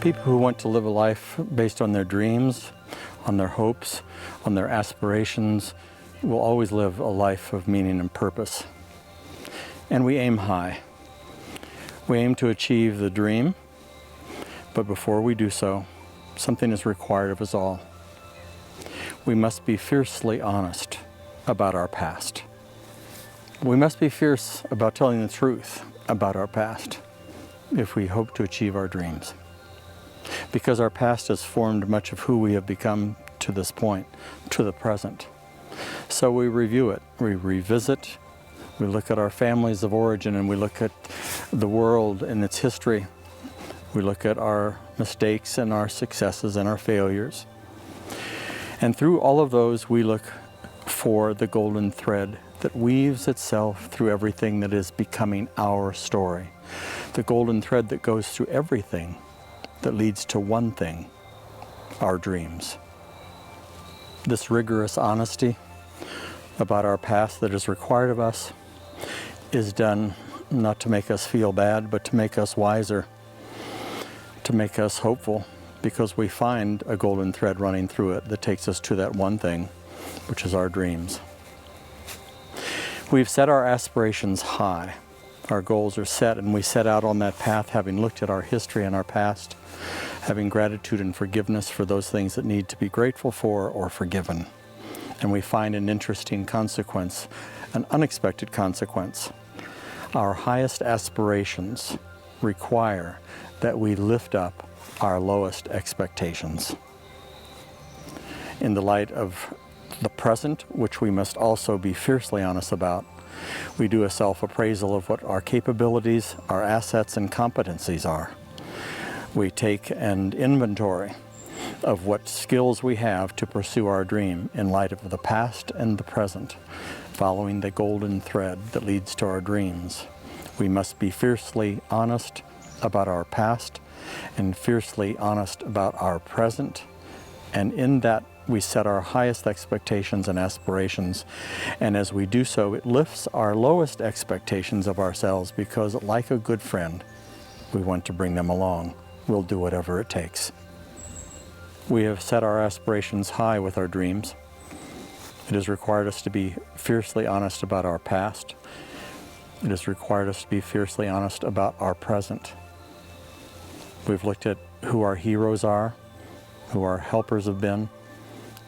People who want to live a life based on their dreams, on their hopes, on their aspirations, will always live a life of meaning and purpose. And we aim high. We aim to achieve the dream, but before we do so, something is required of us all. We must be fiercely honest about our past. We must be fierce about telling the truth about our past if we hope to achieve our dreams. Because our past has formed much of who we have become to this point, to the present. So we review it, we revisit, we look at our families of origin, and we look at the world and its history. We look at our mistakes and our successes and our failures. And through all of those, we look for the golden thread that weaves itself through everything that is becoming our story. The golden thread that goes through everything that leads to one thing, our dreams. This rigorous honesty about our past that is required of us is done not to make us feel bad, but to make us wiser, to make us hopeful, because we find a golden thread running through it that takes us to that one thing, which is our dreams. We've set our aspirations high. Our goals are set, and we set out on that path having looked at our history and our past, having gratitude and forgiveness for those things that need to be grateful for or forgiven. And we find an interesting consequence, an unexpected consequence. Our highest aspirations require that we lift up our lowest expectations. In the light of the present, which we must also be fiercely honest about, we do a self-appraisal of what our capabilities, our assets, and competencies are. We take an inventory of what skills we have to pursue our dream in light of the past and the present, following the golden thread that leads to our dreams. We must be fiercely honest about our past and fiercely honest about our present, and in that we set our highest expectations and aspirations, and as we do so, it lifts our lowest expectations of ourselves, because like a good friend, we want to bring them along. We'll do whatever it takes. We have set our aspirations high with our dreams. It has required us to be fiercely honest about our past. It has required us to be fiercely honest about our present. We've looked at who our heroes are, who our helpers have been,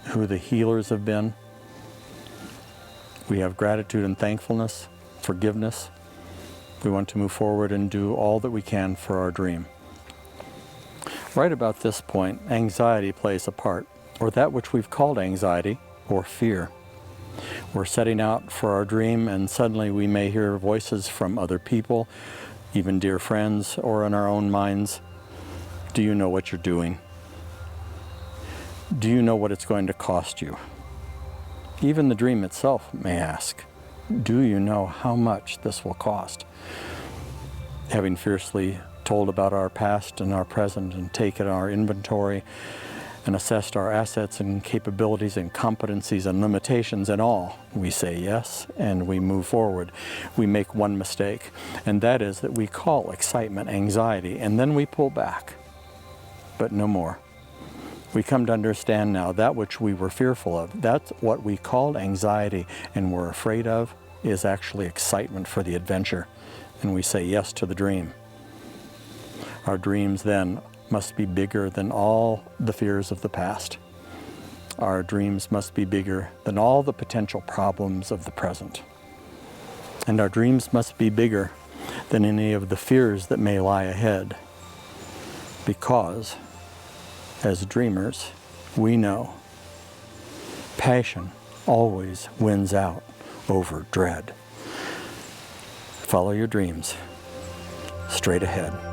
who the healers have been. We have gratitude and thankfulness, forgiveness. We want to move forward and do all that we can for our dream. Right about this point, anxiety plays a part, or that which we've called anxiety or fear. We're setting out for our dream, and suddenly we may hear voices from other people, even dear friends, or in our own minds. Do you know what you're doing? Do you know what it's going to cost you? Even the dream itself may ask, do you know how much this will cost? Having fiercely told about our past and our present and taken our inventory and assessed our assets and capabilities and competencies and limitations and all, we say yes and we move forward. We make one mistake, and that is that we call excitement anxiety, and then we pull back, but no more. We come to understand now that which we were fearful of, that's what we called anxiety and were afraid of, is actually excitement for the adventure, and we say yes to the dream. Our dreams then must be bigger than all the fears of the past. Our dreams must be bigger than all the potential problems of the present. And our dreams must be bigger than any of the fears that may lie ahead, because as dreamers, we know passion always wins out over dread. Follow your dreams straight ahead.